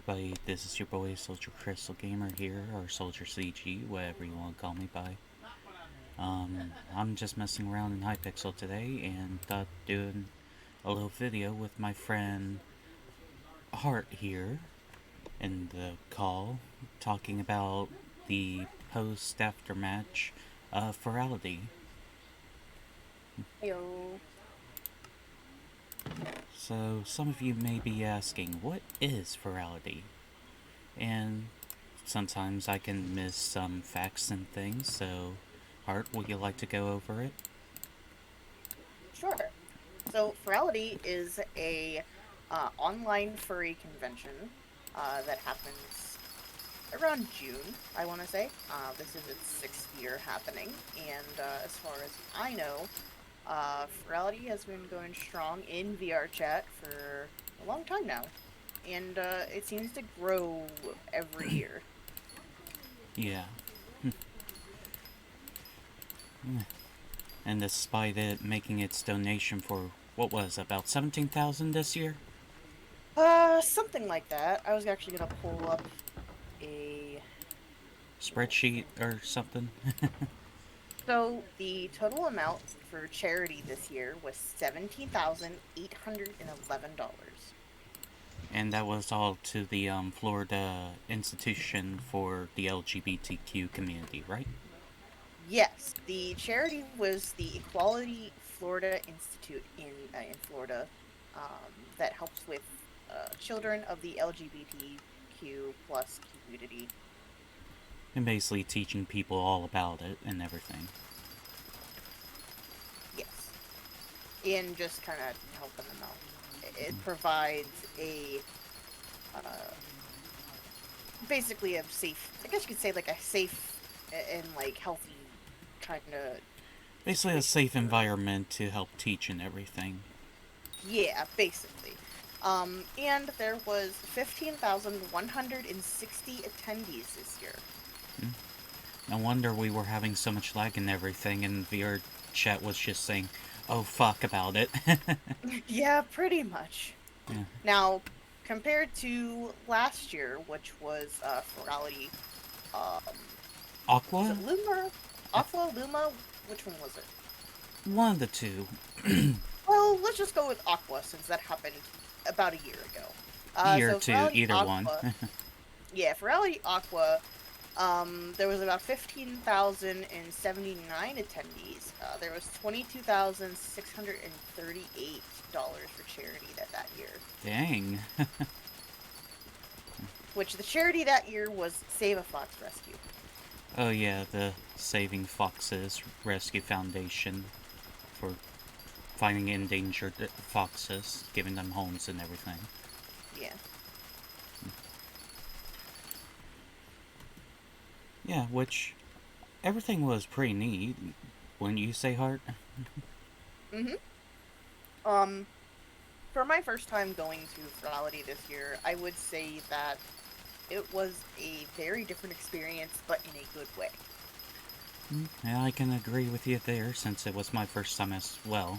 everybody? This is your boy Soldier Crystal Gamer here, or Soldier CG, whatever you want to call me by. I'm just messing around in Hypixel today and thought doing a little video with my friend Hart here in the call, talking about the post aftermatch Furality. Yo. So, some of you may be asking, what is Furality? And sometimes I can miss some facts and things, so Hart, would you like to go over it? Sure. So Furality is a online furry convention that happens around June, I want to say. This is its sixth year happening, and as far as I know, Furality has been going strong in VR chat for a long time now, and it seems to grow every year. Yeah. And despite it making its donation for, what was about 17,000 this year? Something like that. I was actually gonna pull up a Spreadsheet or something? So the total amount for charity this year was $17,811. And that was all to the Florida Institution for the LGBTQ community, right? Yes, the charity was the Equality Florida Institute in Florida, that helps with children of the LGBTQ plus community. And basically teaching people all about it and everything. Yes, and just kind of helping them out. It provides a uh, basically a safe, I guess you could say like a safe and like healthy kind of Basically a space safe for, environment to help teach and everything. yeah, basically. And there was 15,160 attendees this year. Hmm? No wonder we were having so much lag and everything, and VR chat was just saying, oh fuck about it. Yeah, pretty much. Yeah. Now, compared to last year, which was Ferality, was Aqua? it Luma? I Aqua, Luma? Which one was it? One of the two. Well, let's just go with Aqua since that happened about a year ago. Year So two, Ferality either one. Aqua, yeah, Furality Aqua, there was about 15,079 attendees. There was $22,638 for charity that year. Dang. Which the charity that year was Save a Fox Rescue. Oh yeah, the Saving Foxes Rescue Foundation for finding endangered foxes, giving them homes and everything. Yeah. Yeah, which everything was pretty neat. Wouldn't you say, Hart? Mhm. Um, for my first time going to Furality this year, I would say that it was a very different experience, but in a good way. Yeah, I can agree with you there, since it was my first time as well.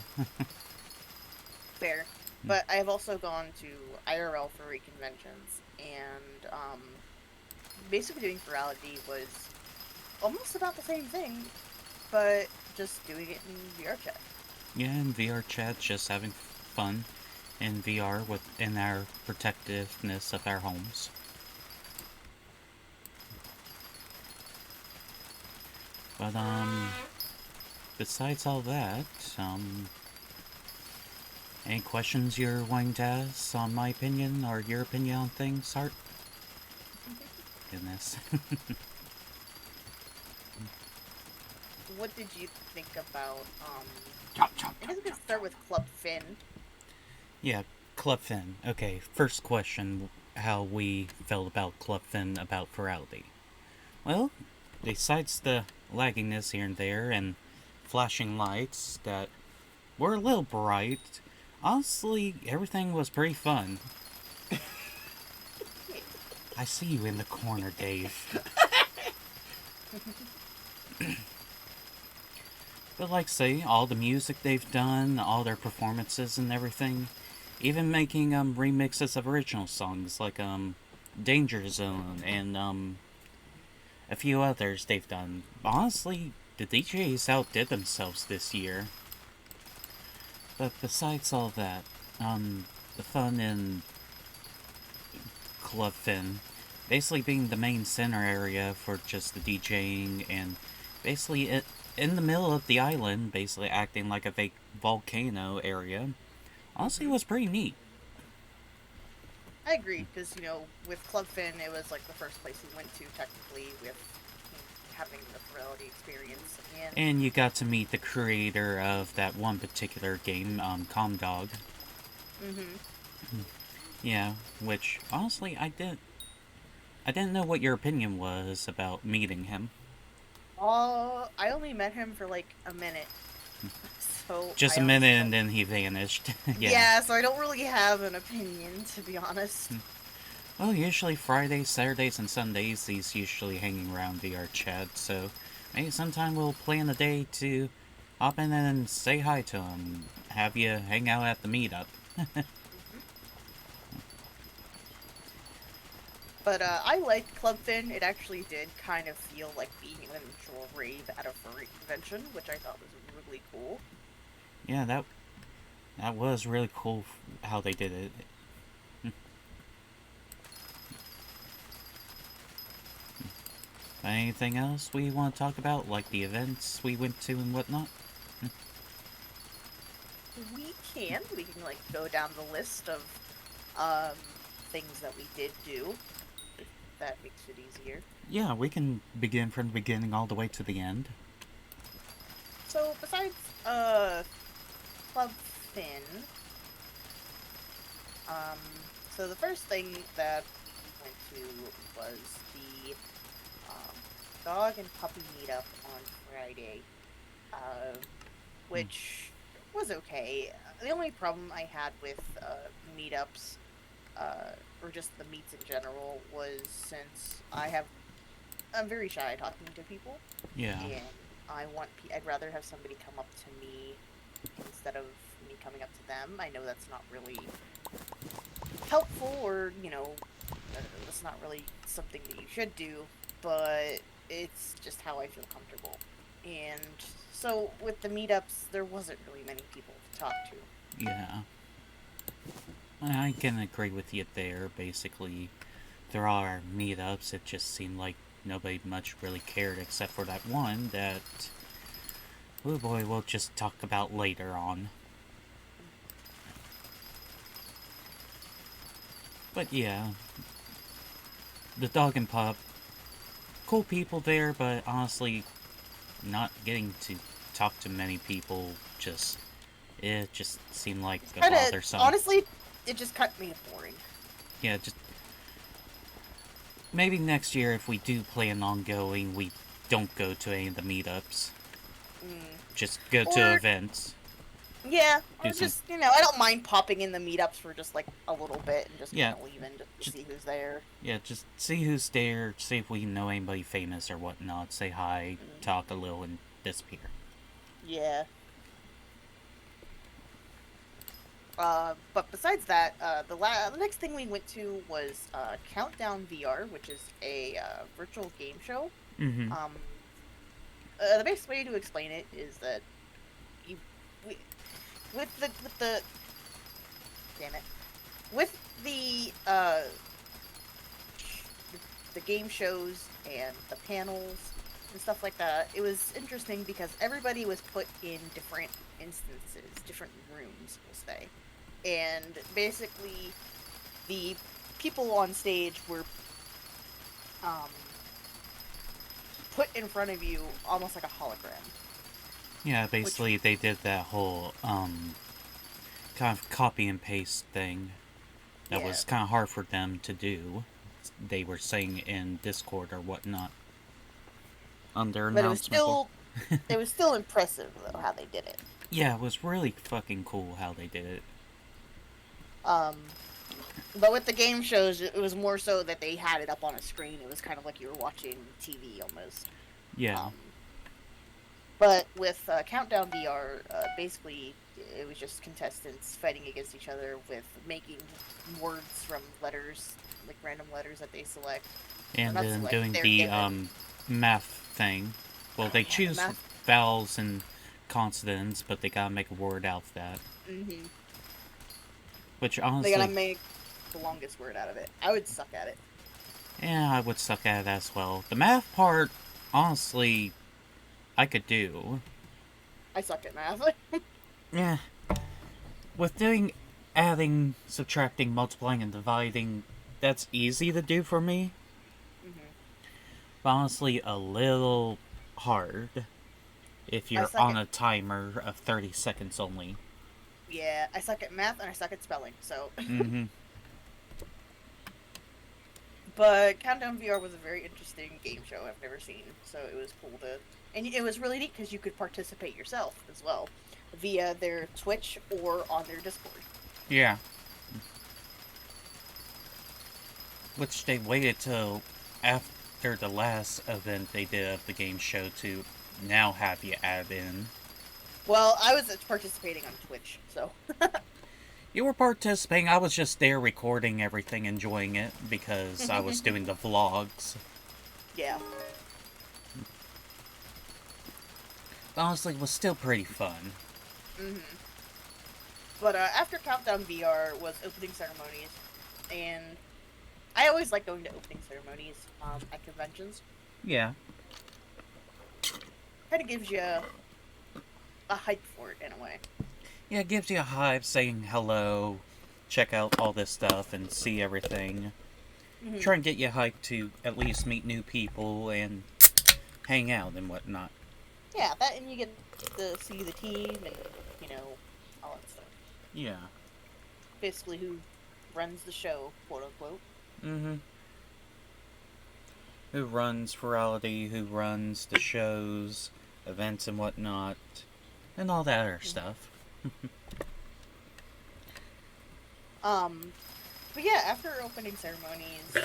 Fair. But I have also gone to IRL furry conventions, and basically doing Furality was almost about the same thing, but just doing it in VR chat. Yeah, in VR chat, just having fun in VR within our protectiveness of our homes. But besides all that, any questions you're wanting to ask on my opinion or your opinion on things, Hart? Goodness. What did you think about Chop, chop, I chop, guess we could chop, start chop. with Club Finn. Yeah, Club Fin. Okay, first question: how we felt about Club Fin about Furality. Well, besides the lagginess here and there and flashing lights that were a little bright, honestly, everything was pretty fun. I see you in the corner, Dave. But like say, all the music they've done, all their performances and everything, even making remixes of original songs like Danger Zone, and a few others they've done. Honestly, the DJs outdid themselves this year. But besides all that, the fun in Clubfin basically being the main center area for just the DJing, and basically in the middle of the island, basically acting like a fake volcano area, honestly Hmm. was pretty neat. I agree because with Club Fin, it was like the first place we went to technically with having the Furality experience, and And you got to meet the creator of that one particular game, Comdog. hmm Yeah, which honestly I didn't know what your opinion was about meeting him. I only met him for like a minute, so Just I a minute honestly and don't. then he vanished. Yeah. Yeah, so I don't really have an opinion to be honest. Well, usually Fridays, Saturdays, and Sundays, he's usually hanging around VR chat, so maybe sometime we'll plan a day to hop in and say hi to him. Have you hang out at the meetup. Hmm. But I liked Club Fin. It actually did kind of feel like being in an actual rave at a furry convention, which I thought was really cool. Yeah, that was really cool how they did it. Anything else we want to talk about, like the events we went to and whatnot? We can like go down the list of um things that we did do, if that makes it easier. Yeah, we can begin from the beginning all the way to the end. So besides Club Fin, um so the first thing that we went to was the um dog and puppy meetup on Friday. Uh which was okay. The only problem I had with meetups, or just the meets in general, was since I'm very shy talking to people, Yeah. and I'd rather have somebody come up to me instead of me coming up to them. I know that's not really helpful, or that's not really something that you should do, but it's just how I feel comfortable. And so with the meetups, there wasn't really many people to talk to. Yeah. I can agree with you there. Basically, there are meetups. It just seemed like nobody much really cared except for that one that, oh boy, we'll just talk about later on. But yeah, the dog and pup, cool people there, but honestly, not getting to talk to many people just it just seemed like It's a kind of bothersome. honestly, it just cut me boring. Yeah, just maybe next year if we do plan on going, we don't go to any of the meetups. Mm. Just go to Or events. yeah, Do or some. just I don't mind popping in the meetups for just like a little bit and just kind Yeah, of leaving just to just see who's there. yeah, just see who's there. See if we know anybody famous or whatnot. Say hi, Mm. talk a little, and disappear. Yeah. But besides that, the next thing we went to was Countdown VR, which is a virtual game show. Mm-hmm. Um, the best way to explain it is that you we, with the damn it with the game shows and the panels and stuff like that. It was interesting because everybody was put in different instances, different rooms, we'll say, and basically the people on stage were um, put in front of you almost like a hologram, Yeah, which basically they did that whole kind of copy and paste thing that yeah, was kind of hard for them to do. They were saying in Discord or whatnot on their but it was announcement board. still it was still impressive though how they did it. Yeah, it was really fucking cool how they did it. Um, but with the game shows, it was more so that they had it up on a screen. It was kind of like you were watching TV almost. Yeah. Um, But with Countdown VR, basically it was just contestants fighting against each other with making words from letters, like random letters that they select, or And not then select, doing they're the given. math thing. Well, they Yeah, the choose math. vowels and consonants, but they gotta make a word out of that. Mm-hmm. Which They gotta honestly, make the longest word out of it. I would suck at it. yeah, I would suck at it as well. The math part, honestly, I could do. I suck at math. Yeah, with doing adding, subtracting, multiplying, and dividing, that's easy to do for me. hmm But honestly, a little hard if I you're suck on at a timer of 30 seconds only. Yeah, I suck at math and I suck at spelling. So, Mm-hmm. but Countdown VR was a very interesting game show I've never seen. So it was cool to, and it was really neat because you could participate yourself as well via their Twitch or on their Discord. Yeah. Which they waited till after the last event they did of the game show to now have you add in. Well, I was participating on Twitch, so You were participating, I was just there recording everything, enjoying it, because I was doing the vlogs. yeah. But honestly, it was still pretty fun. hmm But after Countdown VR was opening ceremonies, and I always like going to opening ceremonies at conventions. Yeah. Kind of gives you a hype for it in a way. Yeah, it gives you a hype saying hello, check out all this stuff, and see everything. hmm Try and get you hyped to at least meet new people and hang out and whatnot. Yeah, that and you get to see the team and all that stuff. Yeah. Basically, who runs the show, quote unquote. Mm-hmm. Who runs Furality, who runs the shows, events and whatnot, and all that other Mhm. stuff. Um, but yeah, after opening ceremonies,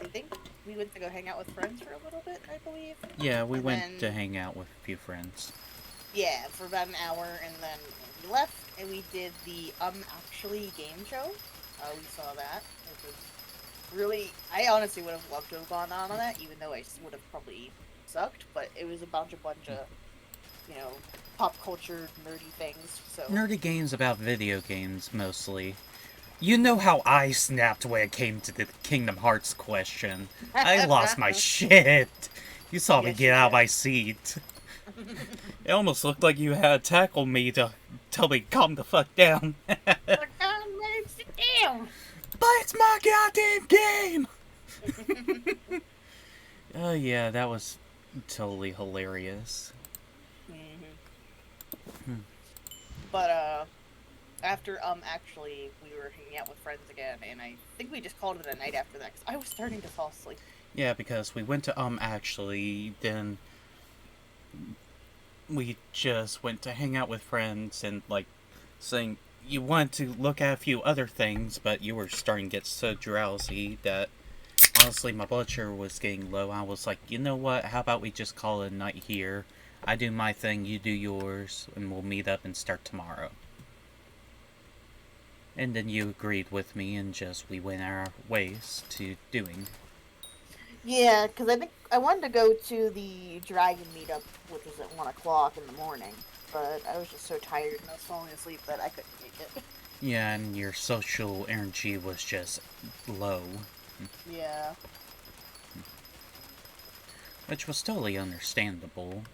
I think we went to go hang out with friends for a little bit, I believe, Yeah, we and went to then hang out with a few friends. yeah, for about an hour, and then we left and we did the actually game show. We saw that, which was really. I honestly would have loved to have gone on that, even though I would have probably sucked. But it was a bunch of you know pop culture nerdy things. So Nerdy games about video games, mostly. You know how I snapped when it came to the Kingdom Hearts question. I lost my shit. You saw me yes, you get out of did. my seat. It almost looked like you had to tackle me to tell me calm the fuck down. Like, man, sit down. But it's my goddamn game! Oh yeah, that was totally hilarious. hmm Hmm. But after actually we were hanging out with friends again, and I think we just called it a night after that because I was starting to fall asleep. Yeah, because we went to actually, then we just went to hang out with friends and like saying you wanted to look at a few other things, but you were starting to get so drowsy that honestly my blood sugar was getting low. I was like, you know what? How about we just call it a night here? I do my thing, you do yours, and we'll meet up and start tomorrow. And then you agreed with me, and just we went our ways to doing. Yeah, because I think I wanted to go to the dragon meetup, which was at 1 o'clock in the morning, but I was just so tired and I was falling asleep that I couldn't make it. Yeah, and your social energy was just low, Yeah. which was totally understandable.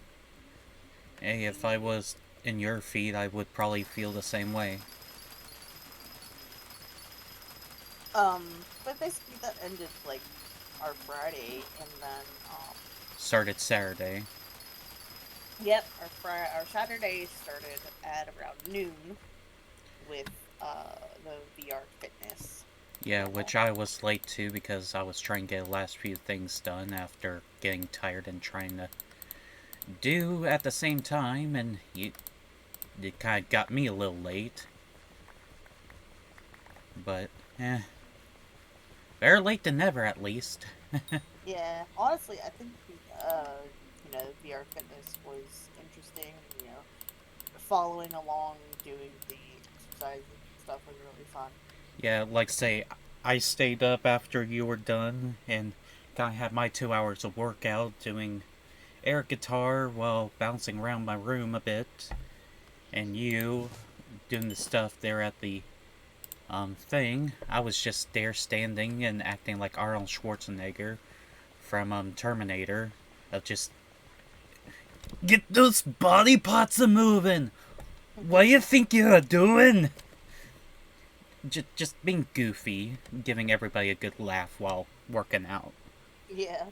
Hey, if I was in your feet, I would probably feel the same way. But basically that ended like our Friday, and then Started Saturday. yep, our Saturday started at around noon with the VR fitness Yeah, panel. which I was late to because I was trying to get the last few things done after getting tired and trying to do at the same time, and it kind of got me a little late. But, better late than never, at least. Yeah, honestly, I think uh VR fitness was interesting. Following along, doing the exercises and stuff was really fun. Yeah, like say, I stayed up after you were done and kind of had my 2 hours of workout doing air guitar while bouncing around my room a bit, and you doing the stuff there at the thing. I was just there standing and acting like Arnold Schwarzenegger from Terminator, of just get those body parts a moving. What do you think you're doing? Just being goofy, giving everybody a good laugh while working out. Yeah.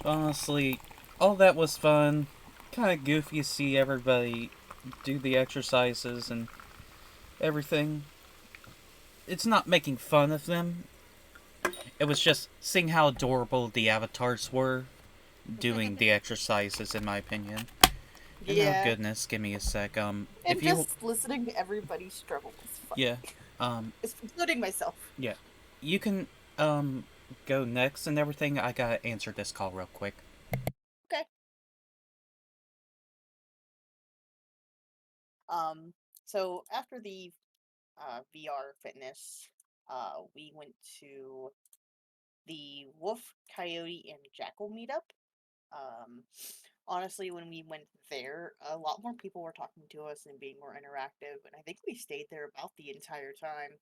Honestly, all that was fun. Kind of goofy to see everybody do the exercises and everything. It's not making fun of them. It was just seeing how adorable the avatars were doing the exercises, in my opinion. And oh Yeah. goodness, give me a sec. And If you, just listening to everybody struggle was yeah, funny, um, including myself. yeah, you can, go next and everything. I gotta answer this call real quick. Okay. Um, so after the VR fitness, we went to the Wolf, Coyote, and Jackal meetup. Um, Honestly, when we went there, a lot more people were talking to us and being more interactive, and I think we stayed there about the entire time.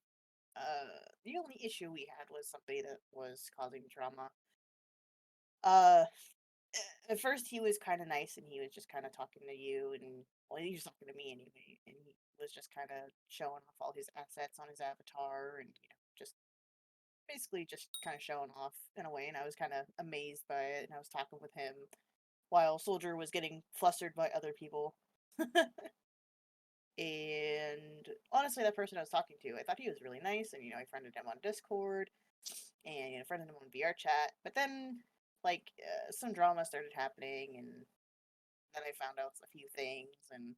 The only issue we had was somebody that was causing drama. Uh, at first he was kind of nice and he was just kind of talking to you, and well, he was talking to me anyway, and he was just kind of showing off all his assets on his avatar, and just basically just kind of showing off in a way, and I was kind of amazed by it, and I was talking with him while Soldier was getting flustered by other people. And honestly, that person I was talking to, I thought he was really nice, and I friended him on Discord, and friended him on VR chat. But then, like, some drama started happening, and then I found out a few things, and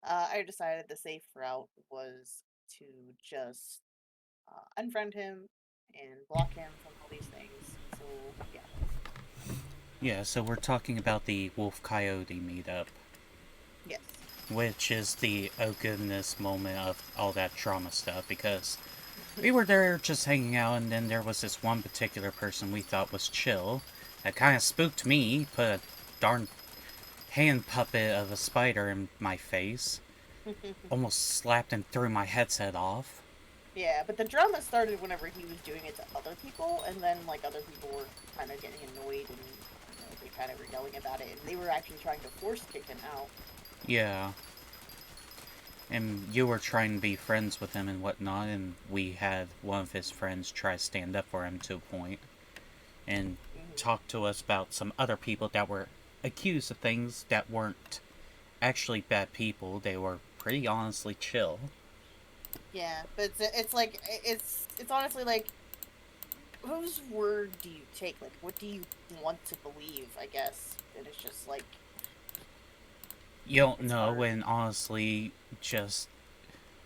I decided the safe route was to just unfriend him and block him from all these things. So yeah. Yeah, so we're talking about the Wolf Coyote meetup, Yes. which is the oh goodness moment of all that drama stuff because we were there just hanging out, and then there was this one particular person we thought was chill that kind of spooked me, put a darn hand puppet of a spider in my face, almost slapped and threw my headset off. Yeah, but the drama started whenever he was doing it to other people, and then like other people were kind of getting annoyed, and they kind of were yelling about it, and they were actually trying to force kick him out. Yeah, and you were trying to be friends with him and whatnot, and we had one of his friends try to stand up for him to a point and Hmm. talk to us about some other people that were accused of things that weren't actually bad people. They were pretty honestly chill. Yeah, but it's like it's honestly like, whose word do you take? Like, what do you want to believe? I guess, and it's just like You don't it's know, hard. and honestly, just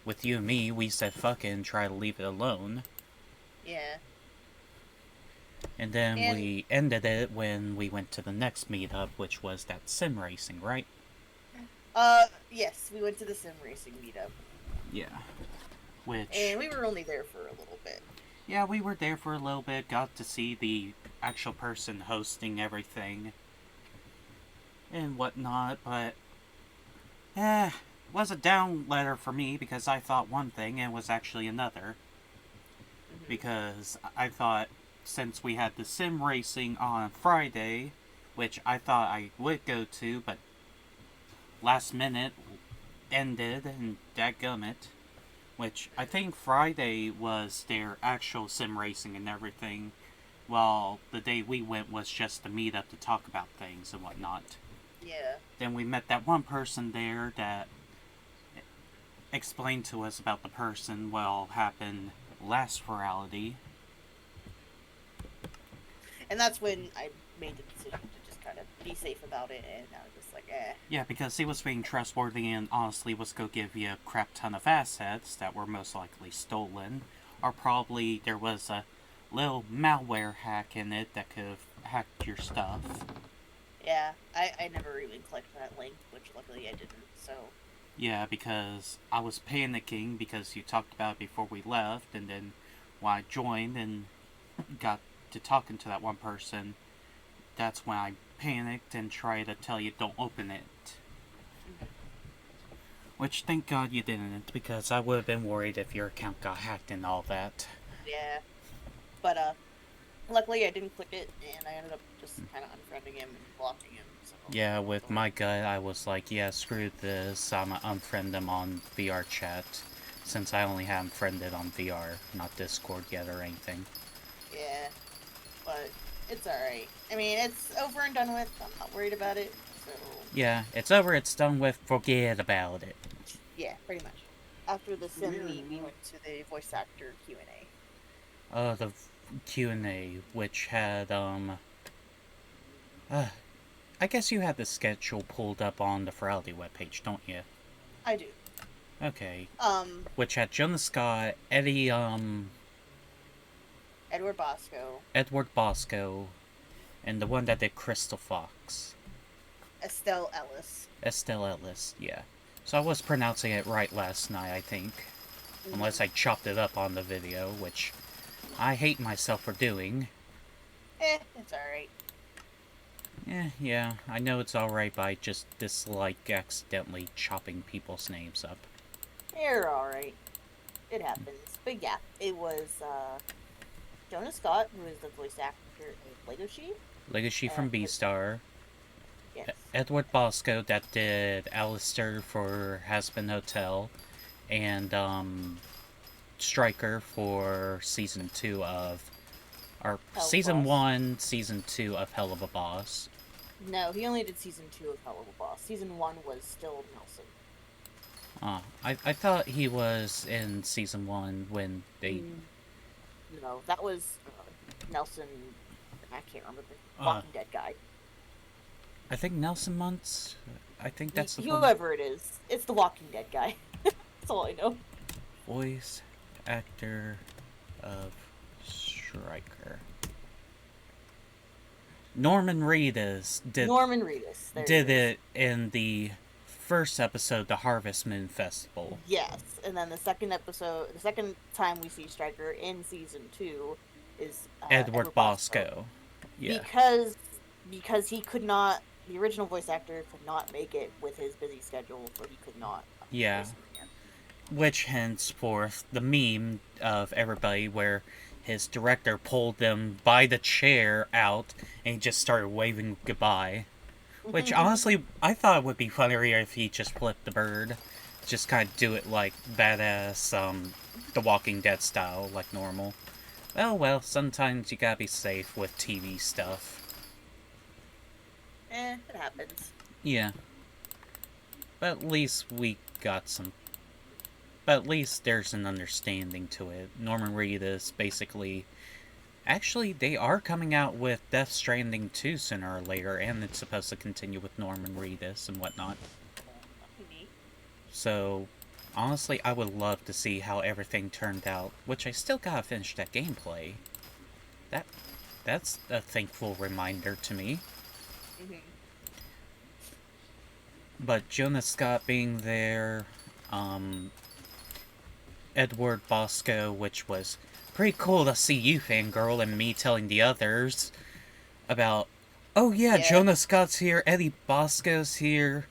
with you and me, we said fuck it and try to leave it alone. Yeah, And then and we ended it when we went to the next meetup, which was that sim racing, right? yes, we went to the sim racing meetup, Yeah. Which, and we were only there for a little bit. yeah, we were there for a little bit, got to see the actual person hosting everything and whatnot, but, was a down letter for me because I thought one thing and it was actually another. Hmm. Because I thought since we had the sim racing on Friday, which I thought I would go to, but last minute ended and dadgummit. Which I think Friday was their actual sim racing and everything, while the day we went was just to meet up to talk about things and whatnot. Yeah. Then we met that one person there that explained to us about the person what happened last Furality. And that's when I made the decision to just kind of be safe about it, and I was just like, eh. Yeah, because he was being trustworthy and honestly was going to give you a crap ton of assets that were most likely stolen, or probably there was a little malware hack in it that could have hacked your stuff. Yeah, I never even clicked that link, which luckily I didn't, so. Yeah, because I was panicking because you talked about it before we left, and then when I joined and got to talking to that one person, that's when I panicked and tried to tell you don't open it. Which, thank God you didn't, because I would have been worried if your account got hacked and all that. Yeah. But, luckily I didn't click it, and I ended up just kind of unfriending him and blocking him, so. Yeah, with my gut, I was like, yeah, screw this, I'm gonna unfriend them on VR chat, since I only have them friended on VR, not Discord yet or anything. Yeah. But it's alright. I mean, it's over and done with. I'm not worried about it, so. Yeah, it's over, it's done with, forget about it. Yeah, pretty much. After the sim meet, we went to the voice actor Q&A. The Q&A, which had, I guess you have the schedule pulled up on the Furality webpage, don't you? I do. Okay. Um, Which had Jonah Scott, Eddie, Edward Bosco, Edward Bosco, and the one that did Crystal Fox. Estelle Ellis. Estelle Ellis, yeah. So I was pronouncing it right last night, I think. Unless I chopped it up on the video, which I hate myself for doing. It's alright. Yeah, I know it's alright, but I just dislike accidentally chopping people's names up. You're alright. It happens. But yeah, it was, Jonah Scott, who is the voice actor of Legoshi. Legacy from Beastar. Yes. Edward Bosco, that did Alistair for Hazbin Hotel. And, Striker for Season 2 of... Or, Season 1, Season 2 of Hell of a Boss. No, he only did Season 2 of Hell of a Boss. Season 1 was still Nelson. I thought he was in Season 1 when they... No, that was Nelson... I can't remember the Walking Dead guy. I think Nelson Muntz... I think that's the whoever it is. It's the Walking Dead guy. That's all I know. Voice actor of Striker. Norman Reedus did it in the first episode, the Harvest Moon Festival. Yes, and then the second time we see Striker in Season 2 is Edward Bosco. Yeah. Because he could not, the original voice actor could not make it with his busy schedule, so he could not. Yeah. Which henceforth, the meme of everybody where his director pulled them by the chair out and he just started waving goodbye. Which, honestly, I thought it would be funnier if he just flipped the bird. Just kind of do it like badass, The Walking Dead style, like normal. Well, sometimes you gotta be safe with TV stuff. It happens. Yeah. But at least we got some... But at least there's an understanding to it. Norman Reedus basically... Actually, they are coming out with Death Stranding 2 sooner or later, and it's supposed to continue with Norman Reedus and whatnot. So, honestly, I would love to see how everything turned out, which I still gotta finish that gameplay. That's a thankful reminder to me. But Jonah Scott being there, Edward Bosco, which was pretty cool to see you, fangirl, and me telling the others about, oh yeah, Jonah Scott's here, Eddie Bosco's here.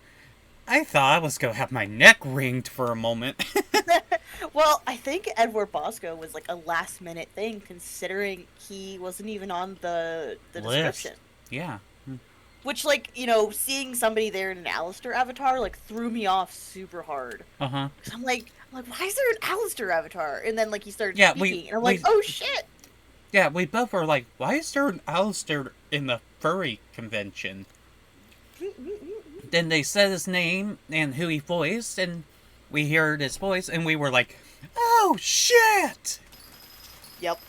I thought I was gonna have my neck wringed for a moment. Well, I think Edward Bosco was like a last minute thing, considering he wasn't even on the description. Yeah. Which, like, seeing somebody there in an Alistair avatar, like, threw me off super hard. Uh-huh. Because I'm like, why is there an Alistair avatar? And then, like, he started speaking, and I'm like, oh, shit! Yeah, we both were like, why is there an Alistair in the furry convention? Then they said his name and who he voiced, and we heard his voice, and we were like, oh, shit! Yep.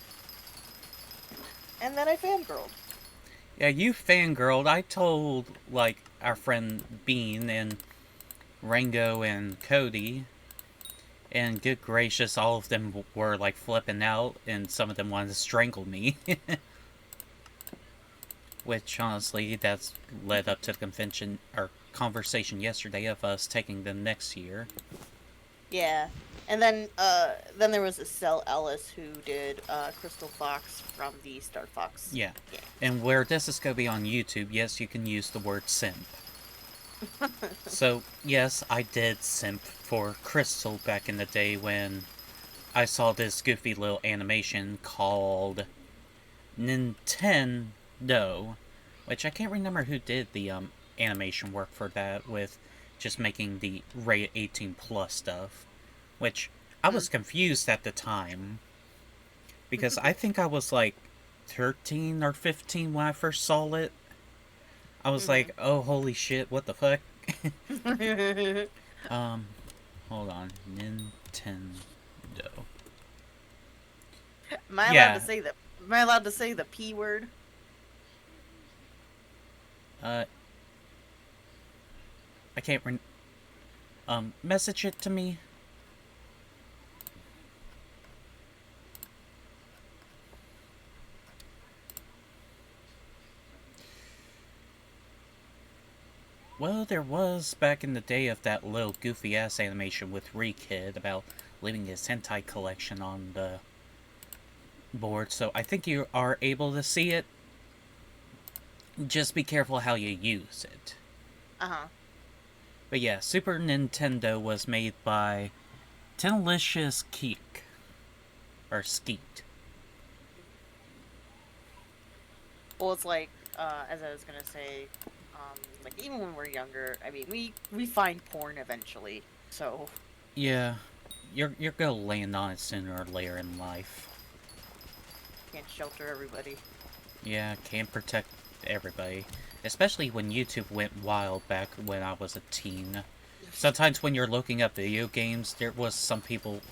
And then I fangirled. Yeah, you fangirled. I told, like, our friend Bean and Rango and Cody, and good gracious, all of them were, like, flipping out, and some of them wanted to strangle me. Which, honestly, that's led up to the convention, or conversation yesterday of us taking them next year. Yeah. And then there was Estelle Ellis who did Crystal Fox from the Star Fox Yeah. games. And where this is going to be on YouTube, yes, you can use the word simp. So, yes, I did simp for Crystal back in the day when I saw this goofy little animation called Nintendo, which I can't remember who did the animation work for that, with just making the rated 18 plus stuff, which I was confused at the time because I think I was like 13 or 15 when I first saw it. I was like, oh, holy shit, what the fuck? um, Hold on. Nintendo. Am I allowed to Yeah, say that? Am I allowed to say the P word? uh, I can't message it to me. Well, there was back in the day of that little goofy ass animation with Rekid about leaving his hentai collection on the board, so I think you are able to see it. Just be careful how you use it. Uh-huh. But yeah, Super Nintendo was made by Tinalicious Keek. Or Skeet. Well, it's like, as I was gonna say, like even when we're younger, I mean, we find porn eventually, so Yeah, you're gonna land on it sooner or later in life. can't shelter everybody. Yeah, can't protect everybody. Especially when YouTube went wild back when I was a teen. Sometimes when you're looking up video games, there was some people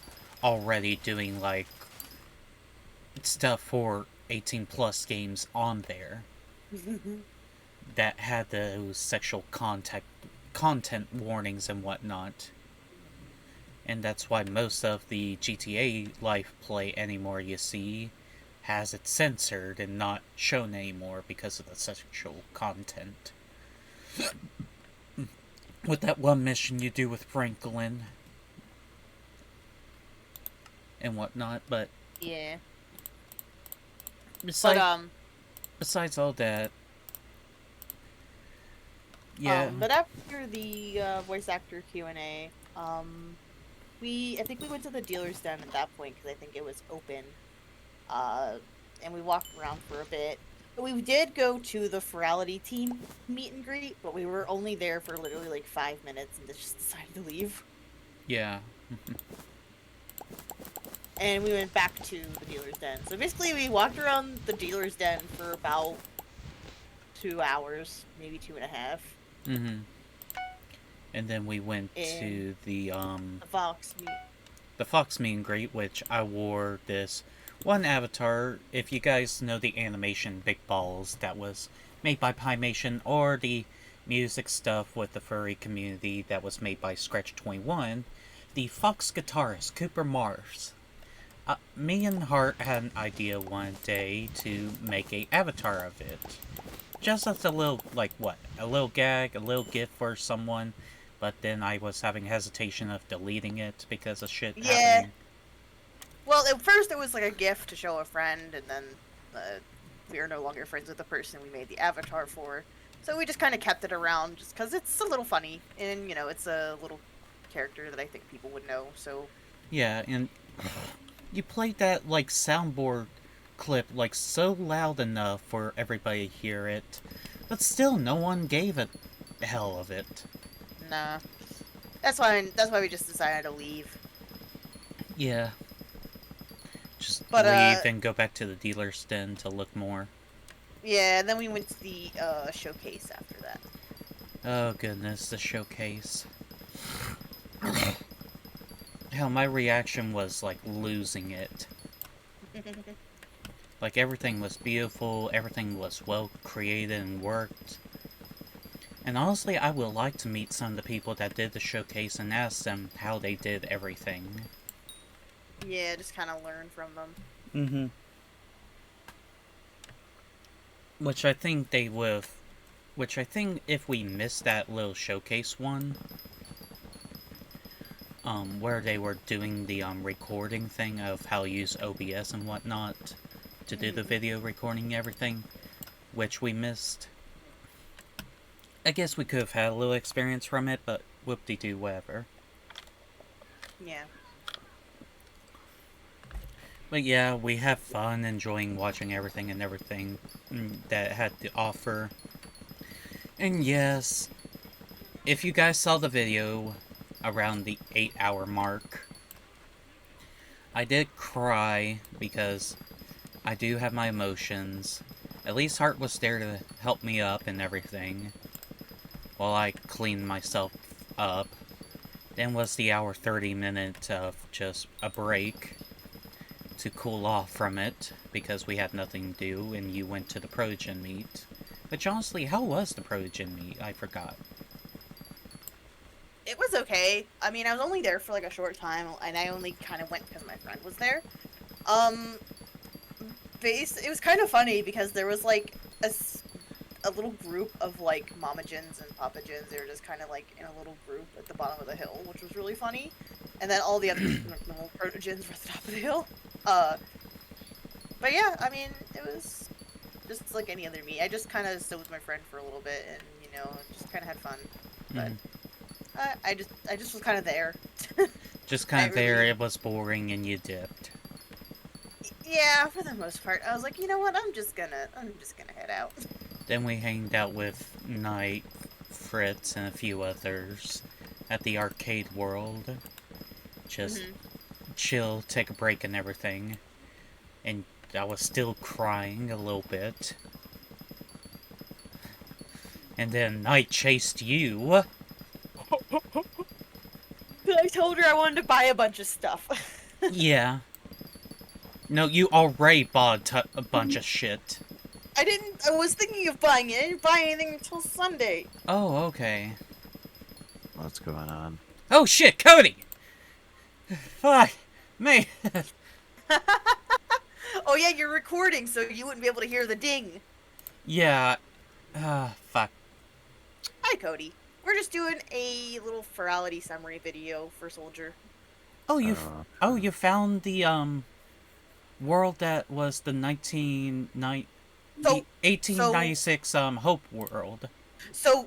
already doing, like, stuff for 18 plus games on there that had those sexual content warnings and whatnot. And that's why most of the GTA live play anymore you see has it censored and not shown anymore because of the sexual content. With that one mission you do with Franklin and whatnot, but Yeah, but besides besides all that, yeah, but after the voice actor Q&A, I think we went to the dealer's den at that point because I think it was open. Uh, and we walked around for a bit. But we did go to the Furality team meet and greet, but we were only there for literally like 5 minutes and just decided to leave. yeah, And we went back to the dealer's den. So basically, we walked around the dealer's den for about 2 hours, maybe 2.5. mm-hmm. And then we went In to the the Fox meet. the Fox meet and greet, which I wore this one avatar. If you guys know the animation Big Balls that was made by Pymation, or the music stuff with the furry community that was made by Scratch 21, the Fox guitarist Cooper Mars. Me and Hart had an idea one day to make a avatar of it. Just as a little, like, what? A little gag, a little gift for someone, but then I was having hesitation of deleting it because of shit Yeah. happening. Well, at first it was like a gift to show a friend, and then we are no longer friends with the person we made the avatar for. So we just kind of kept it around just because it's a little funny, and it's a little character that I think people would know. So Yeah, and you played that, like, soundboard clip, like, so loud enough for everybody to hear it, but still no one gave a hell of it. nah, that's why we just decided to leave. Yeah, just But leave and go back to the dealer's den to look more. yeah, and then we went to the showcase after that. Oh goodness, the showcase. Hell, my reaction was like losing it. Like, everything was beautiful, everything was well created and worked. And honestly, I would like to meet some of the people that did the showcase and ask them how they did everything. Yeah, just kind of learn from them. Mm-hmm. which I think they would. Which I think if we missed that little showcase one, where they were doing the recording thing of how to use OBS and whatnot to do the Mm-hmm. video recording and everything, which we missed. I guess we could have had a little experience from it, but whoop-de-doo, whatever. Yeah. But yeah, we have fun enjoying watching everything that it had to offer. And yes, if you guys saw the video around the 8-hour mark, I did cry because I do have my emotions. At least Hart was there to help me up and everything while I cleaned myself up. Then was the hour 30 minute of just a break to cool off from it because we had nothing to do and you went to the Progen meet. Which honestly, how was the Progen meet? I forgot. It was okay. I mean, I was only there for like a short time, and I only kind of went because my friend was there. Um, it was kind of funny because there was like a little group of like Mama Jins and Papa Jins. They were just kind of like in a little group at the bottom of the hill, which was really funny. And then all the other normal Proto Jins were at the top of the hill. But yeah, I mean, it was just like any other meet. I just kind of stood with my friend for a little bit, and just kind of had fun. But I just was kind of there. Just kind I of there, really, it was boring and you dipped. yeah, for the most part, I was like, you know what, I'm just gonna head out. Then we hanged out with Knight, Fritz, and a few others at the arcade world. Just Hmm. chill, take a break and everything. And I was still crying a little bit. And then Knight chased you. I told her I wanted to buy a bunch of stuff. Yeah. No, you already bought a bunch of shit. I didn't. I was thinking of buying it. I didn't buy anything until Sunday. Oh, okay. What's going on? Oh shit, Cody! Fuck! Me! Oh yeah, you're recording, so you wouldn't be able to hear the ding. Yeah. Fuck. Hi, Cody. We're just doing a little Furality summary video for Soldier. Oh, Uh, you found the, world that was the 1896, So, Hope world.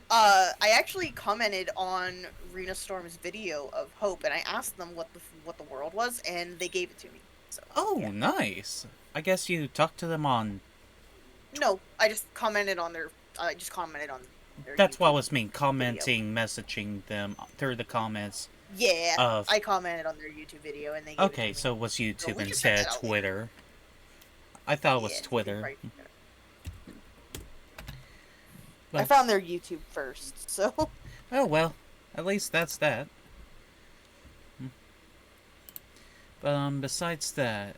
I actually commented on Rena Storm's video of Hope, and I asked them what the world was, and they gave it to me. So, Oh, yeah. nice. I guess you talked to them on... No, I just commented on their. I just commented on their That's what YouTube was mean, video. commenting, messaging them through the comments Yeah, of... I commented on their YouTube video, and they gave Okay, it to me. so it was So YouTube we can check instead that of out later. Twitter. I thought it was Yeah, Twitter. right. I But, found their YouTube first, so. oh well, at least that's that. But, besides that,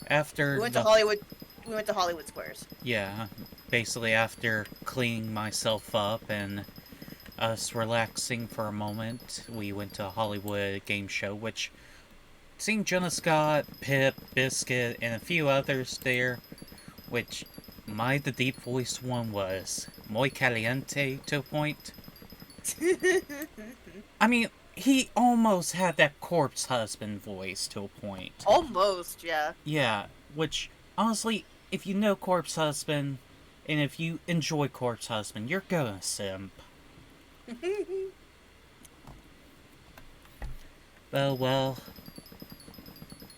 after We went to the... Hollywood. We went to Hollywood Squares. Yeah, basically after cleaning myself up and us relaxing for a moment, we went to a Hollywood game show, which seeing Jonah Scott, Pip, Biscuit, and a few others there, which the deep voiced one was muy caliente to a point. I mean, he almost had that corpse husband voice to a point. Almost, yeah. Yeah, which, honestly, if you know Corpse Husband, and if you enjoy Corpse Husband, you're gonna simp. Well,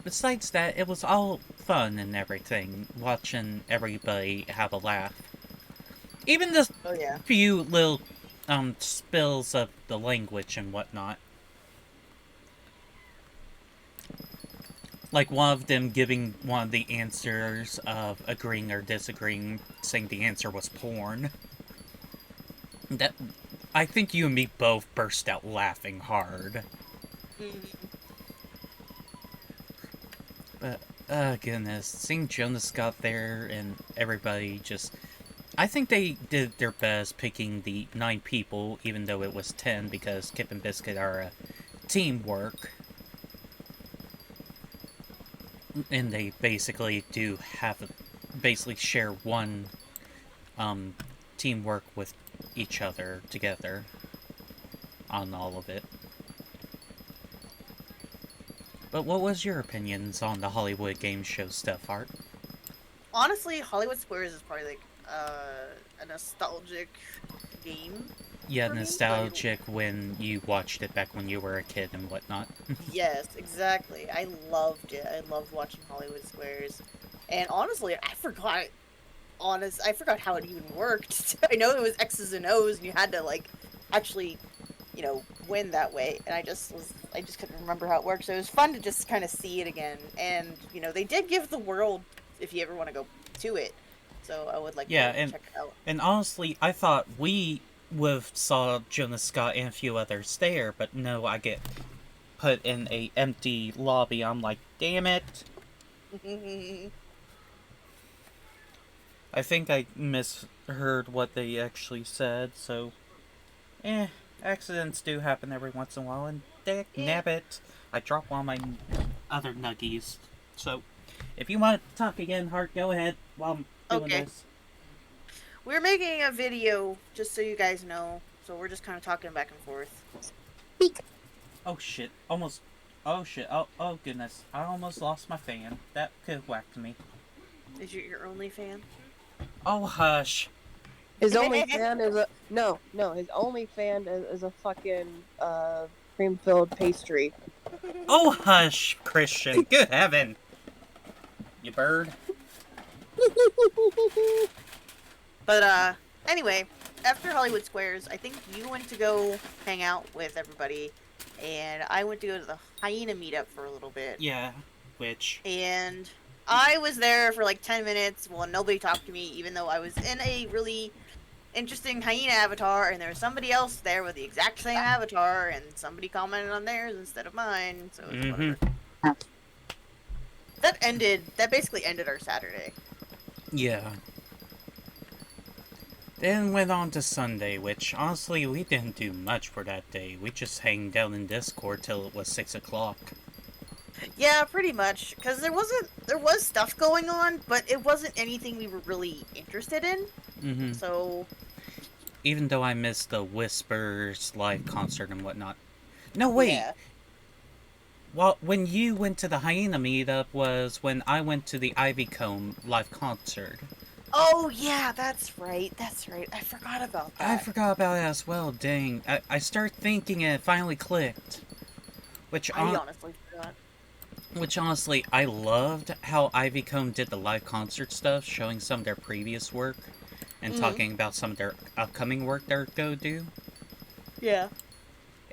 besides that, it was all fun and everything, watching everybody have a laugh. Even the Oh yeah. few little, spills of the language and whatnot. Like one of them giving one of the answers of agreeing or disagreeing, saying the answer was porn. That I think you and me both burst out laughing hard. But goodness, seeing Jonas Scott there and everybody just, I think they did their best picking the 9 people, even though it was 10 because Kip and Biscuit are a teamwork. And they basically do have, basically share one um, teamwork with each other together on all of it. But what was your opinions on the Hollywood game show stuff, Art? Honestly, Hollywood Squares is probably like a nostalgic game Yeah, for me. Like, nostalgic when you watched it back when you were a kid and whatnot. yes, exactly. I loved it. I loved watching Hollywood Squares. And honestly, I forgot how it even worked. I know it was X's and O's and you had to like actually, win that way. And I just couldn't remember how it worked. So it was fun to just kind of see it again. And, they did give the world if you ever want to go to it. So I would like Yeah, to check it out. and honestly, I thought we would have saw Jonas Scott and a few others there, but no, I get put in a empty lobby. I'm like, damn it. I think I misheard what they actually said, so accidents do happen every once in a while, and dick Yeah. nabbit, I dropped one of my other nuggies. So, if you want to talk again, Hart, go ahead while I'm doing Okay. this. We're making a video, just so you guys know. So we're just kind of talking back and forth. Oh shit! Almost. Oh shit! Oh goodness! I almost lost my fan. That could have whacked me. Is your only fan? Oh hush! His only fan is a no. His only fan is a fucking cream filled pastry. Oh hush, Christian! Good heaven! You bird. But anyway, after Hollywood Squares, I think you went to go hang out with everybody, and I went to go to the hyena meetup for a little bit. Yeah, which. And I was there for like 10 minutes while nobody talked to me, even though I was in a really interesting hyena avatar, and there was somebody else there with the exact same avatar, and somebody commented on theirs instead of mine, so it's whatever. That basically ended our Saturday. Yeah. Then went on to Sunday, which honestly we didn't do much for that day. We just hanged out in Discord till it was 6 o'clock. Yeah, pretty much, because there was stuff going on, but it wasn't anything we were really interested in. Mm-hmm. So even though I missed the Whispers live concert and whatnot. No, wait. yeah. Well, when you went to the Hyena meetup was when I went to the Ivy Comb live concert. Oh yeah, that's right. I forgot about that. I forgot about it as well. Dang, I started thinking and it finally clicked. I honestly forgot. Which honestly, I loved how Ivy Comb did the live concert stuff, showing some of their previous work and talking about some of their upcoming work they're going to do. Yeah.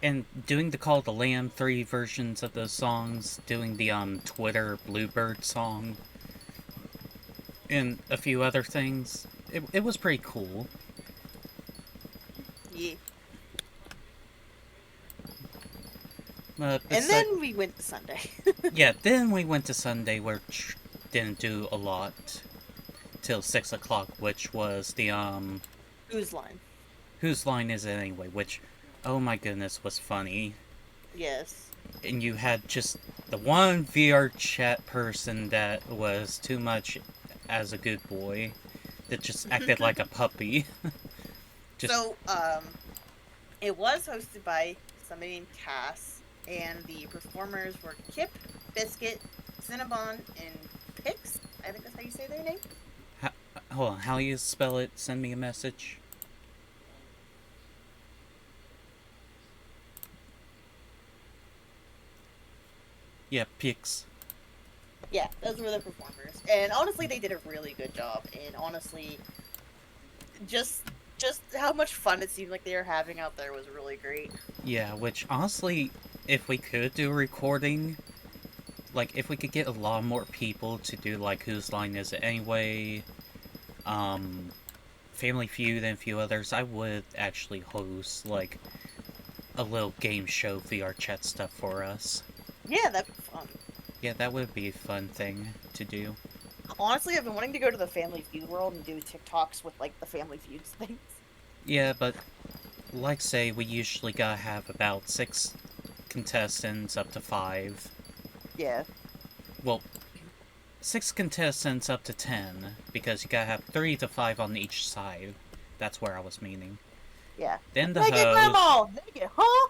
And doing the Call of the Lamb 3 versions of those songs, doing the Twitter Bluebird song, and a few other things. It was pretty cool. Yeah. And Then we went to Sunday. yeah, then we went to Sunday, which didn't do a lot till 6 o'clock, which was the Whose line? Whose Line Is It Anyway? Which, oh my goodness, was funny. Yes. And you had just the one VR chat person that was too much as a good boy, that just acted like a puppy. So, it was hosted by somebody named Cass, and the performers were Kip, Biscuit, Cinnabon, and Pix. I think that's how you say their name. Hold on, how you spell it? Send me a message. Yeah, Pix. Yeah, those were the performers, and honestly, they did a really good job. And honestly, just how much fun it seemed like they were having out there was really great. Yeah, which honestly, if we could do a recording, like if we could get a lot more people to do like Whose Line Is It Anyway, Family Feud and a few others, I would actually host like a little game show VR chat stuff for us. Yeah, that'd be fun. Yeah, that would be a fun thing to do. Honestly, I've been wanting to go to the Family Feud world and do TikToks with like the Family Feuds things. Yeah, but like say, we usually gotta have about 6 contestants up to 5. Yeah. Well, 6 contestants up to 10, because you gotta have 3 to 5 on each side. That's where I was meaning. Yeah. Then the Naked host. grandma! Naked, huh?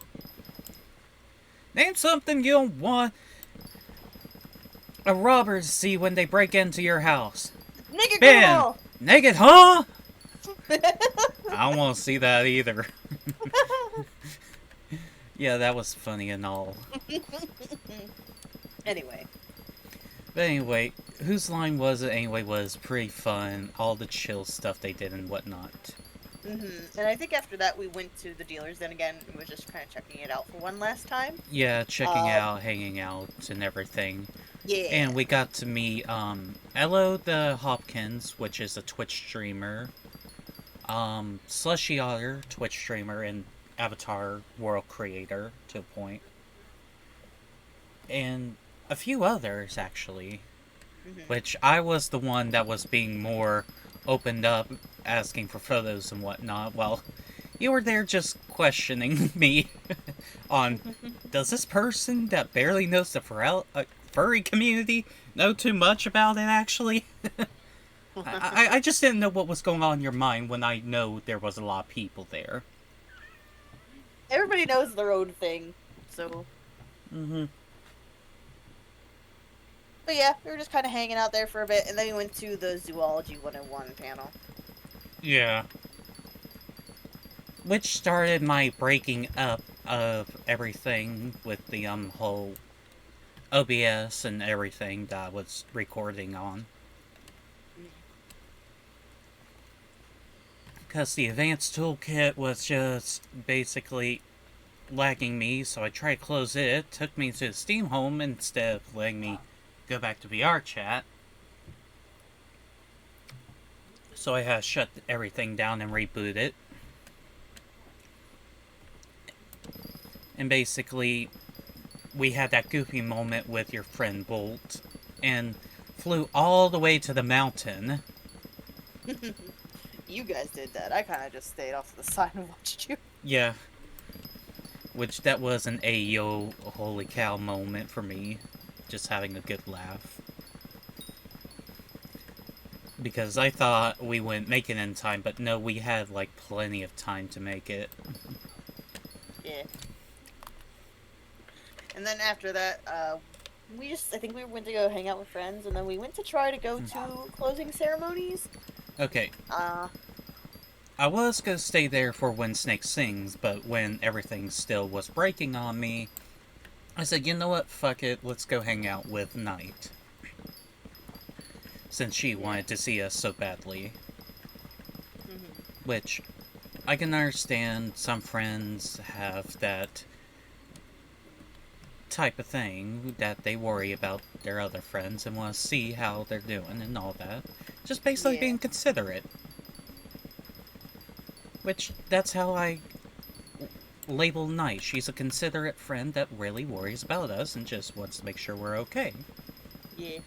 Name something you don't want a robber to see when they break into your house. Naked Ben! grandma! Naked, huh? I don't want to see that either. Yeah, that was funny and all. Anyway. But anyway, whose line was it anyway was pretty fun. All the chill stuff they did and whatnot. And I think after that we went to the dealer's then again and was just kind of checking it out for one last time. Yeah, checking out, hanging out, and everything. Yeah. And we got to meet Elo the Hopkins, which is a Twitch streamer. Slushy Otter, Twitch streamer and Avatar world creator to a point. And a few others actually. Which I was the one that was being more opened up, asking for photos and whatnot, while you were there just questioning me on, does this person that barely knows the furry community know too much about it, actually? I just didn't know what was going on in your mind when I know there was a lot of people there. Everybody knows their own thing, so... But yeah, we were just kind of hanging out there for a bit, and then we went to the Zoology 101 panel. Yeah. Which started my breaking up of everything with the whole OBS and everything that I was recording on. Because the advanced toolkit was just basically lagging me, so I tried to close it. It took me to the Steam home instead of letting me go back to VR chat. So I had to shut everything down and reboot it. And basically, we had that goofy moment with your friend Bolt, and flew all the way to the mountain. You guys did that. I kind of just stayed off to the side and watched you. Yeah. Which, that was an ayo, holy cow moment for me. Just having a good laugh. Because I thought we wouldn't make it in time, but no, we had, like, plenty of time to make it. Yeah. And then after that, I think we went to go hang out with friends, and then we went to try to go to closing ceremonies. Okay. I was gonna stay there for When Snake Sings, but when everything still was breaking on me, I said, you know what, fuck it, let's go hang out with Knight. Since she wanted to see us so badly. Which, I can understand some friends have that type of thing, that they worry about their other friends and want to see how they're doing and all that. Just basically being considerate. Which, that's how I label Knight. She's a considerate friend that really worries about us and just wants to make sure we're okay. Yeah.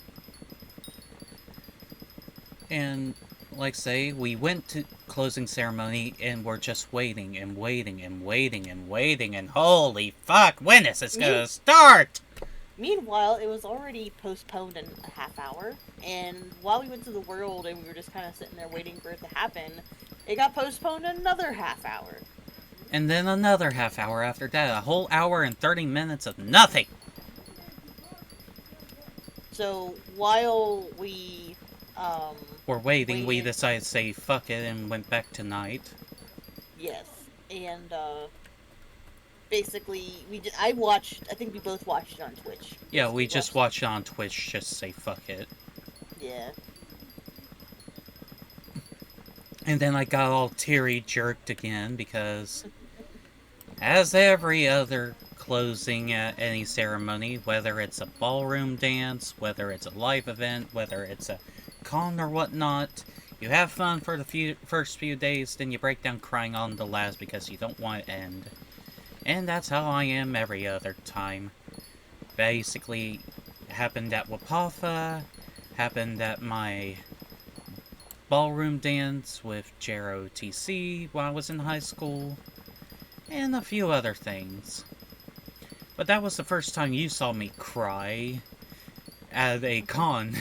And, like say, we went to closing ceremony and we're just waiting and waiting and waiting and waiting and holy fuck, when is this gonna start? Meanwhile, it was already postponed in a half hour, and while we went to the world and we were just kind of sitting there waiting for it to happen, it got postponed another half hour. And then another half hour after that, a whole hour and 30 minutes of nothing! So, while we, we're waiting, we decided to say fuck it and went back to Knight. Yes, and, basically, I think we both watched it on Twitch. Yeah, we just watched it on Twitch just to say fuck it. Yeah. And then I got all teary-jerked again because, as every other closing at any ceremony, whether it's a ballroom dance, whether it's a live event, whether it's a con or whatnot, you have fun for the first few days, then you break down crying on the last because you don't want it to end. And that's how I am every other time. Basically, happened at Wapapa, happened at my ballroom dance with JROTC while I was in high school, and a few other things. But that was the first time you saw me cry. at a con,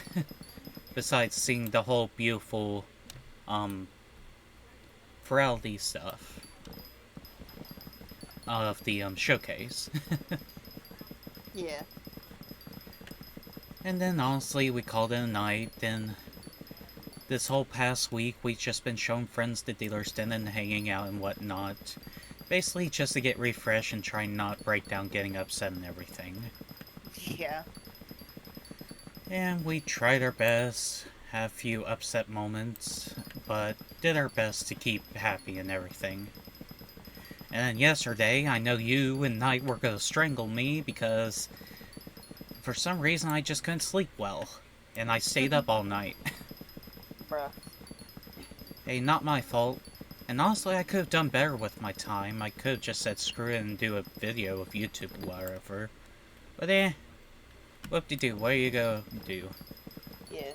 besides seeing the whole beautiful, Furality stuff of the, showcase. Yeah. And then, honestly, we called it a night. Then, this whole past week, we've just been showing friends the dealer's den and hanging out and whatnot. Basically, just to get refreshed and try not break down getting upset and everything. Yeah. And we tried our best, had a few upset moments, but did our best to keep happy and everything. And then yesterday, I know you and Knight were gonna strangle me because for some reason I just couldn't sleep well. And I stayed up all night. Bruh. Hey, not my fault. And honestly, I could have done better with my time. I could have just said screw it and do a video of YouTube or whatever. But whoop-de-doo, what are you gonna do? Yeah.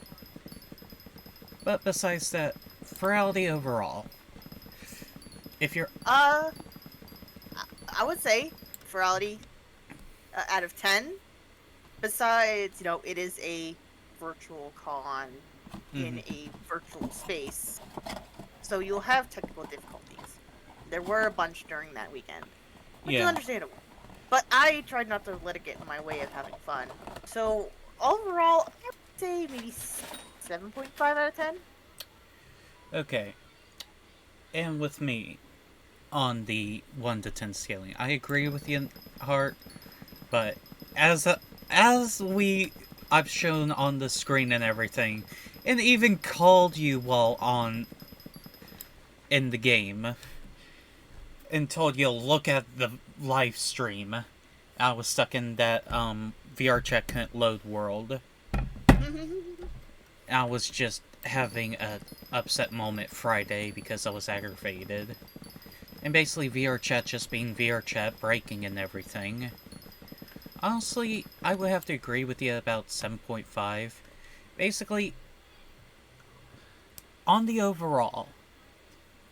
But besides that, Furality overall. If you're... I would say Furality out of 10. Besides, it is a virtual con in a virtual space. So you'll have technical difficulties. There were a bunch during that weekend. Which is understandable. But I tried not to let it get in my way of having fun. So overall, I would say maybe 7.5 out of 10. Okay. And with me, on the 1 to 10 scaling, I agree with you, Heart, but I've shown on the screen and everything, and even called you while in the game, and told you to look at the live stream. I was stuck in that, VR chat couldn't load world. I was just having a upset moment Friday because I was aggravated. And basically VR chat just being VR chat, breaking and everything. Honestly, I would have to agree with you about 7.5. Basically, on the overall,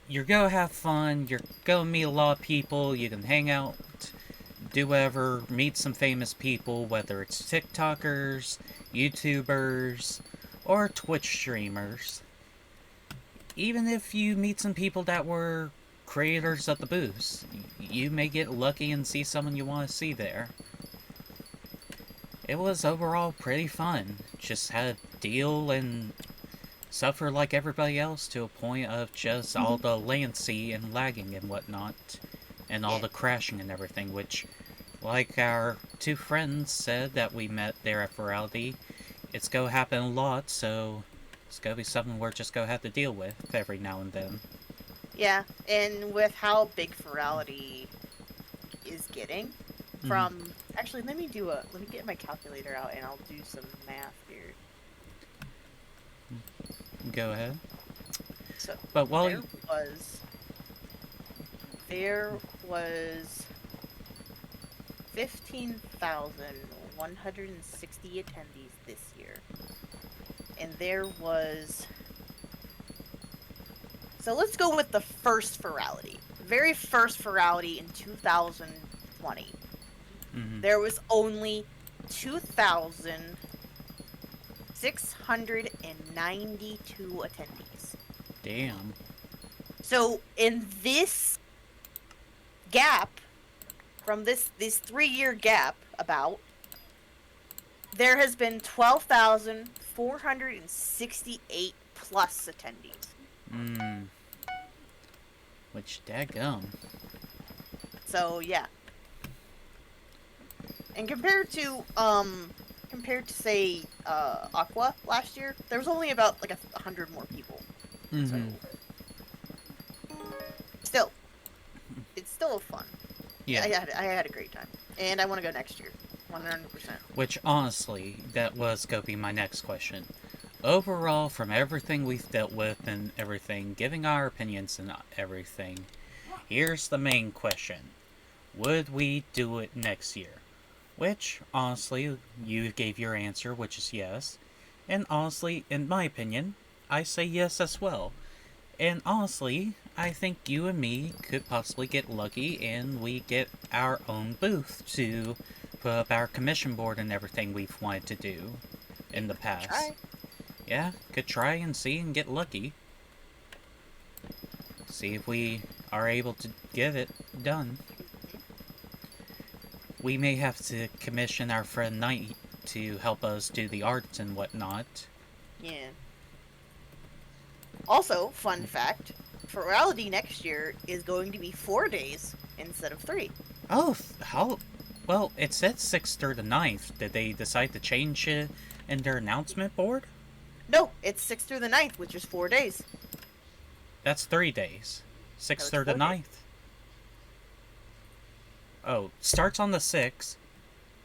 you're gonna have fun, you're gonna meet a lot of people, you can hang out, do whatever, meet some famous people, whether it's TikTokers, YouTubers, or Twitch streamers. Even if you meet some people that were creators of the booths, you may get lucky and see someone you want to see there. It was overall pretty fun. Just had to deal and suffer like everybody else to a point of just all the latency and lagging and whatnot. And all the crashing and everything, which, like our two friends said that we met there at Furality, it's gonna happen a lot, so it's gonna be something we're just gonna have to deal with every now and then. Yeah, and with how big Furality is getting, from actually let me get my calculator out and I'll do some math here. Go ahead. So, but while there was 15,160 attendees this year, and there was. So let's go with the first Furality. The very first Furality in 2020. There was only 2,692 attendees. Damn. So in this gap, from this 3-year gap, there has been 12,468 plus attendees. Which, daggum. So yeah. And compared to say Aqua last year, there was only about like 100 more people. So still, it's still fun. Yeah. I had a great time, and I want to go next year, 100%. Which honestly, that was gonna be my next question. Overall, from everything we've dealt with and everything, giving our opinions and everything, here's the main question: would we do it next year? Which, honestly, you gave your answer, which is yes. And honestly, in my opinion, I say yes as well. And honestly, I think you and me could possibly get lucky and we get our own booth to put up our commission board and everything we've wanted to do. in the past. Try. Yeah, could try and see and get lucky. See if we are able to get it done. We may have to commission our friend Knight to help us do the arts and whatnot. Yeah. Also, fun fact, Furality next year is going to be 4 days instead of 3. Oh, how... Well, it said 6th through the 9th. Did they decide to change it in their announcement board? No, it's 6th through the 9th, which is 4 days. That's 3 days. 6th it's through the 4 days. 9th. Oh, starts on the 6th.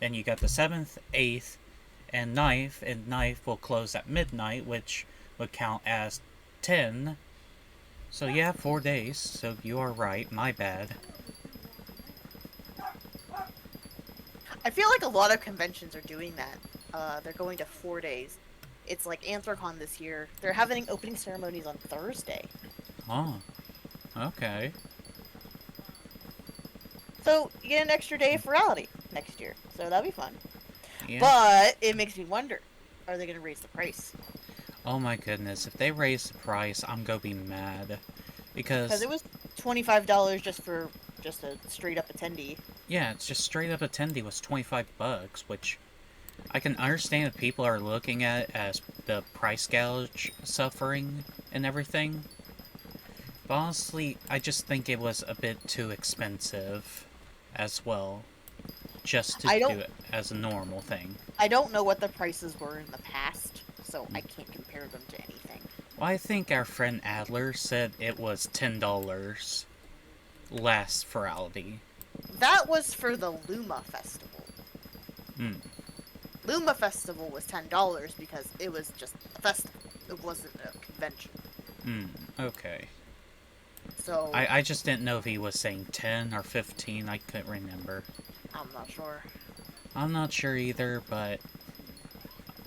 Then you got the 7th, 8th, and 9th. And 9th will close at midnight, which would count as 10. So yeah, 4 days. So you are right. My bad. I feel like a lot of conventions are doing that. They're going to 4 days. It's like Anthrocon this year. They're having opening ceremonies on Thursday. Oh. Okay. So you get an extra day of Furality next year. So that'll be fun. Yeah. But it makes me wonder, are they going to raise the price? Oh my goodness, if they raise the price, I'm gonna be mad. Because it was $25 just a straight up attendee. Yeah, it's just straight up attendee was $25, which I can understand if people are looking at it as the price gouge suffering and everything. But honestly, I just think it was a bit too expensive as well. Just to do it as a normal thing. I don't know what the prices were in the past, so I can't compare them to anything. Well, I think our friend Adler said it was $10 last Furality. That was for the Luma Festival. Hmm. Luma Festival was $10 because it was just a festival. It wasn't a convention. Okay. So I just didn't know if he was saying 10 or 15. I couldn't remember. I'm not sure. I'm not sure either, but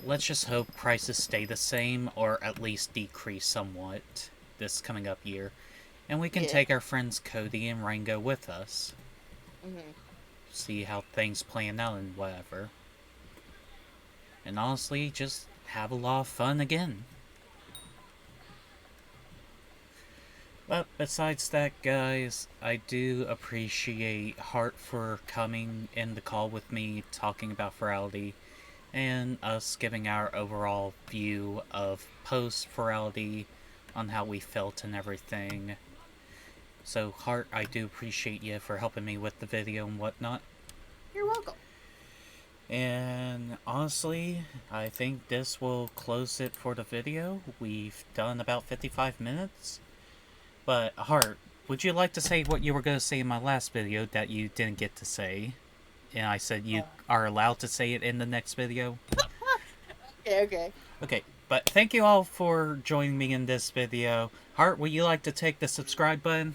let's just hope prices stay the same or at least decrease somewhat this coming up year. And we can take our friends Cody and Rango with us. See how things plan out and whatever. And honestly, just have a lot of fun again. But besides that, guys, I do appreciate Hart for coming in the call with me, talking about Furality, and us giving our overall view of post-Furality on how we felt and everything. So, Hart, I do appreciate you for helping me with the video and whatnot. You're welcome. And honestly, I think this will close it for the video. We've done about 55 minutes. But, Hart, would you like to say what you were going to say in my last video that you didn't get to say? And I said you are allowed to say it in the next video? Okay. Okay, but thank you all for joining me in this video. Hart, would you like to take the subscribe button?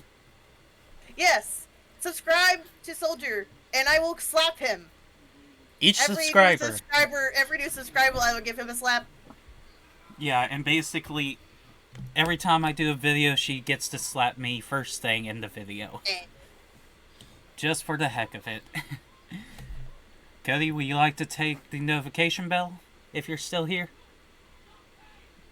Yes! Subscribe to Soldier, and I will slap him. Every new subscriber, I will give him a slap. Yeah, and basically, every time I do a video, she gets to slap me first thing in the video. Just for the heck of it. Cody, would you like to take the notification bell, if you're still here?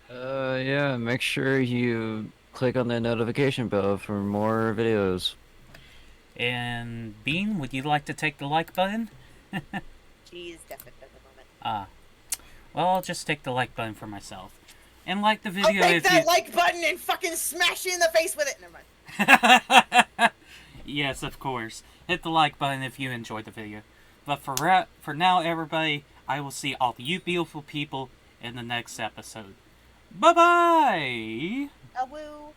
Yeah, make sure you click on the notification bell for more videos. And Bean, would you like to take the like button? She's definitely at the moment. Well, I'll just take the like button for myself. And like the video I'll take that like button and fucking smash you in the face with it! Never mind. Yes, of course. Hit the like button if you enjoyed the video. But for now, everybody, I will see all you beautiful people in the next episode. Bye-bye! A woo.